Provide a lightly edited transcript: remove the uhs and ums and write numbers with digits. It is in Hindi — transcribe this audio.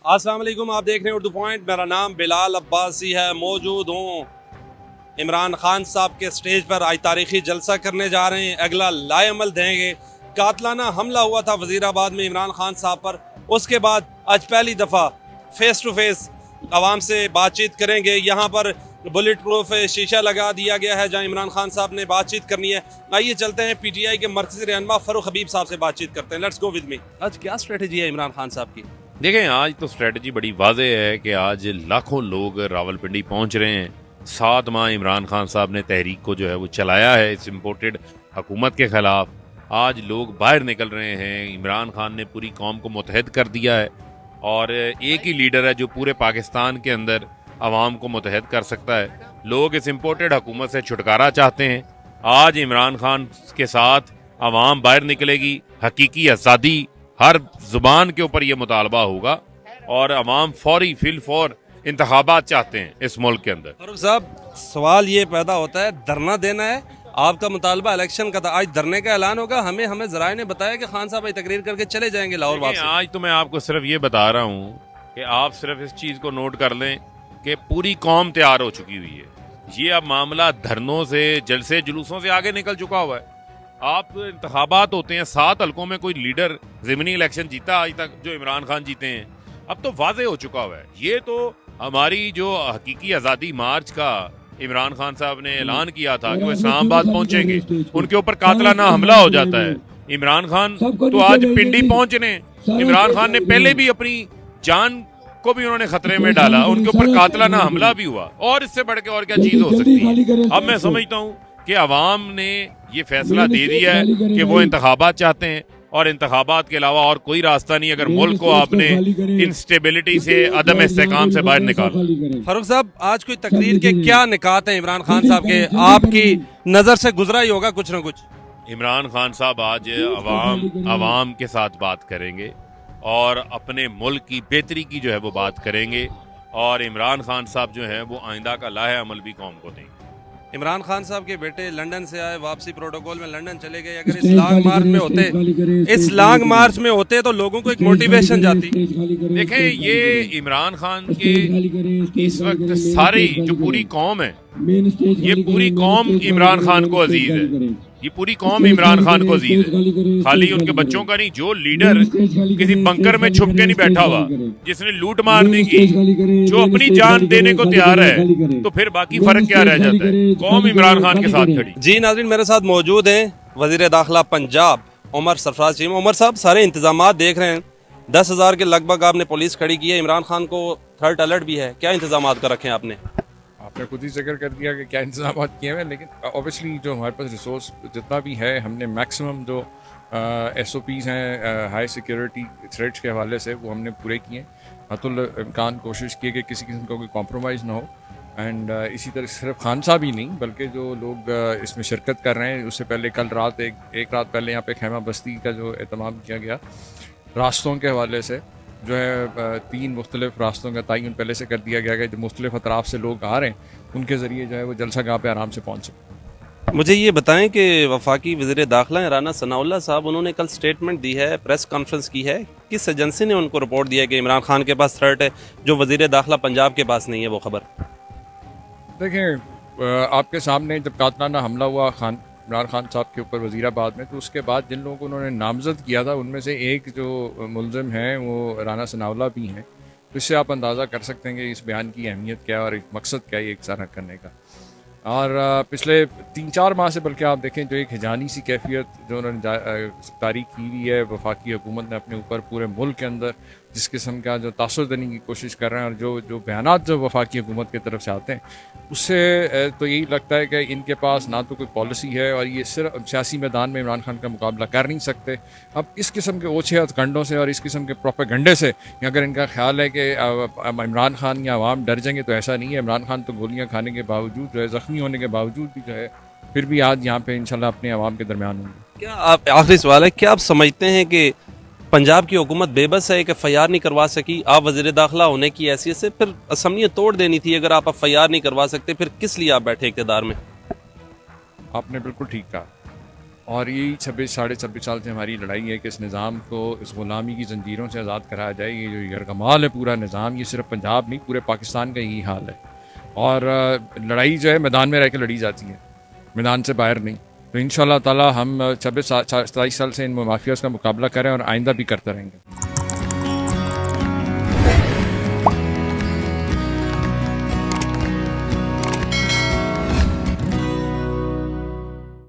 अस्सलाम वालेकुम, आप देख रहे हैं उर्दू पॉइंट। मेरा नाम बिलाल अब्बासी है। मौजूद हूँ इमरान खान साहब के स्टेज पर। आज तारीखी जलसा करने जा रहे हैं, अगला लाएअमल देंगे। कातलाना हमला हुआ था वजीराबाद में इमरान खान साहब पर, उसके बाद आज पहली दफ़ा फेस टू फेस आवाम से बातचीत करेंगे। यहाँ पर बुलेट प्रूफ शीशा लगा दिया गया है जहाँ इमरान खान साहब ने बातचीत करनी है। आइए चलते हैं PTI के मरकज़ी रहनुमा फ़ारूक हबीब साहब से बातचीत करते हैं। Let's go with me. आज क्या स्ट्रेटजी है इमरान खान साहब की? देखें, आज तो स्ट्रेटजी बड़ी वाज़े है कि आज लाखों लोग रावलपिंडी पहुंच रहे हैं। 7 माह इमरान खान साहब ने तहरीक को जो है वो चलाया है इस इम्पोर्टेड हुकूमत के ख़िलाफ़। आज लोग बाहर निकल रहे हैं। इमरान खान ने पूरी कौम को मुतहद कर दिया है और एक ही लीडर है जो पूरे पाकिस्तान के अंदर आवाम को मुतहद कर सकता है। लोग इस इम्पोर्टेड हुकूमत से छुटकारा चाहते हैं। आज इमरान खान के साथ आवाम बाहर निकलेगी। हकीकी आज़ादी, हर जुबान के ऊपर यह मुतालबा होगा और अवाम फौरी फिल फौर इंतखाबात चाहते हैं इस मुल्क के अंदर। फारूक साहब, सवाल ये पैदा होता है, धरना देना है, आपका मुतालबा इलेक्शन का था, आज धरने का ऐलान होगा। हमें ज़राए ने बताया कि खान साहब तकरीर करके चले जाएंगे लाहौर वापस। आज तो मैं आपको सिर्फ ये बता रहा हूँ कि आप सिर्फ इस चीज़ को नोट कर लें कि पूरी कौम तैयार हो चुकी हुई है। ये अब मामला धरनों से, जलसे जुलूसों से आगे निकल चुका हुआ है। आप इंतखाबात होते हैं, 7 हलकों में कोई लीडर ज़मीनी इलेक्शन जीता आज तक जो इमरान खान जीते हैं, अब तो वाज़े हो चुका हुआ है। ये तो हमारी जो हकीकी आज़ादी मार्च का इमरान खान साहब ने ऐलान किया था कि वो इस्लामाबाद पहुंचेंगे, उनके ऊपर कातलाना हमला हो जाता है। इमरान खान तो आज पिंडी पहुंच रहे हैं। इमरान खान ने पहले भी अपनी जान को भी उन्होंने खतरे में डाला, उनके ऊपर कातलाना हमला भी हुआ, और इससे बढ़ के और क्या चीज हो सकती है। अब मैं समझता हूँ कि अवाम ने ये फैसला दे दिया है कि वो इंतखाबात चाहते हैं और इंतखाबात के अलावा और कोई रास्ता नहीं अगर मुल्क को आपने इंस्टेबिलिटी से, अदम इस्तेकाम से बाहर निकालना। फारूक साहब, आज कोई तकरीर के क्या निकात हैं इमरान खान साहब के? आपकी नजर से गुजरा ही होगा कुछ न कुछ। इमरान खान साहब आज अवाम के साथ बात करेंगे और अपने मुल्क की बेहतरी की जो है वो बात करेंगे, और इमरान खान साहब जो है वो आइंदा का लाहे अमल भी कौम को देंगे। इमरान खान साहब के बेटे लंदन से आए, वापसी प्रोटोकॉल में लंदन चले गए। अगर इस लॉन्ग मार्च में होते तो लोगों को एक मोटिवेशन जाती। देखें, ये इमरान खान के इस वक्त सारी जो पूरी कौम है, ये पूरी कौम इमरान खान को अजीज है। ये पूरी कौम इमरान खान को अजीज है, खाली उनके बच्चों का नहीं। जो लीडर किसी बंकर में छुप के नहीं बैठा हुआ, जिसने लूट मारने की, जो अपनी जान देने को तैयार है, तो फिर बाकी फर्क क्या रह जाता है? कौम इमरान खान के साथ खड़ी। जी नाज़रीन, मेरे साथ मौजूद हैं वज़ीर दाखिला पंजाब उमर सरफराज चीम। उमर साहब, सारे इंतजाम देख रहे हैं, 10,000 के लगभग आपने पुलिस खड़ी की है, इमरान खान को थर्ड अलर्ट भी है। क्या इंतजाम कर रखे हैं आपने? आपने खुद ही जिक्र कर दिया कि क्या इंतजाम किए हैं, लेकिन ऑब्वियसली जो हमारे पास रिसोर्स जितना भी है, हमने मैक्सिमम जो SOPs हैं हाई सिक्योरिटी थ्रेट्स के हवाले से वो हमने पूरे किए। हतुल इम्कान कोशिश की कि किसी किस्म का कोई कॉम्प्रोमाइज़ ना हो। एंड इसी तरह सिर्फ खान साहब ही नहीं बल्कि जो लोग इसमें शिरकत कर रहे हैं, उससे पहले कल रात एक रात पहले यहाँ पे खैमा बस्ती का जो एहतमाम किया गया, रास्तों के हवाले से जो है 3 मुख्तलिफ रास्तों का तयन पहले से कर दिया गया है। जो मुख्तलिफ अतराफ से लोग आ रहे हैं उनके ज़रिए जो है वो जलसा गाह पे आराम से पहुँच सकें। मुझे ये बताएं कि वफाकी वज़ीर दाखिला राना सनाउल्लाह साहब, उन्होंने कल स्टेटमेंट दी है, प्रेस कॉन्फ्रेंस की है। किस एजेंसी ने उनको रिपोर्ट दिया कि इमरान खान के पास थ्रेट है जो वज़ीर दाखिला पंजाब के पास नहीं है? वो खबर देखें, आपके सामने जब कातलाना हमला हुआ इमरान खान साहब के ऊपर वज़ीराबाद में, तो उसके बाद जिन लोगों को उन्होंने नामजद किया था उनमें से एक जो मुलजिम हैं वो राना सनाउल्लाह भी हैं। तो इससे आप अंदाज़ा कर सकते हैं कि इस बयान की अहमियत क्या है और एक मकसद क्या है एक सारा करने का। और पिछले 3-4 माह से बल्कि आप देखें, जो एक हिजानी सी कैफियत जो उन्होंने तारीख की हुई है वफाकी हुकूमत ने अपने ऊपर पूरे मुल्क के अंदर, जिस किस्म का जो तासुर देने की कोशिश कर रहे हैं और जो बयानात जो वफाकी हुकूमत की तरफ से आते हैं, उससे तो यही लगता है कि इनके पास ना तो कोई पॉलिसी है और ये सिर्फ सियासी मैदान में इमरान खान का मुकाबला कर नहीं सकते। अब इस किस्म के ओछे हथकंडों से और इस किस्म के प्रोपेगंडे से अगर इनका ख्याल है कि इमरान खान या अवाम डर जाएंगे, तो ऐसा नहीं है। इमरान खान तो गोलियाँ खाने के बावजूद जो है, ज़ख्मी होने के बावजूद भी जो है, फिर भी आज यहाँ पे इंशाल्लाह अपने अवाम के दरमियान होंगे। क्या आप, आखिरी सवाल है, क्या आप समझते हैं कि पंजाब की हुकूमत बेबस है कि FIR नहीं करवा सकी? आप वज़ीर दाखिला होने की हैसियत से फिर असम्बली तोड़ देनी थी। अगर आप FIR नहीं करवा सकते, फिर किस लिए आप बैठे इक़्तिदार में? आपने बिल्कुल ठीक कहा। और यही 26 साल से हमारी लड़ाई है कि इस निज़ाम को इस ग़ुलामी की जंजीरों से आज़ाद कराया जाए। ये जो यरगमाल है पूरा निज़ाम, ये सिर्फ पंजाब नहीं पूरे पाकिस्तान का यही हाल है। और लड़ाई जो है मैदान में रह के लड़ी जाती है, मैदान से बाहर नहीं। तो इंशाअल्लाह ताला हम 27 साल से इन माफियाज़ का मुकाबला करें और आइंदा भी करते रहेंगे।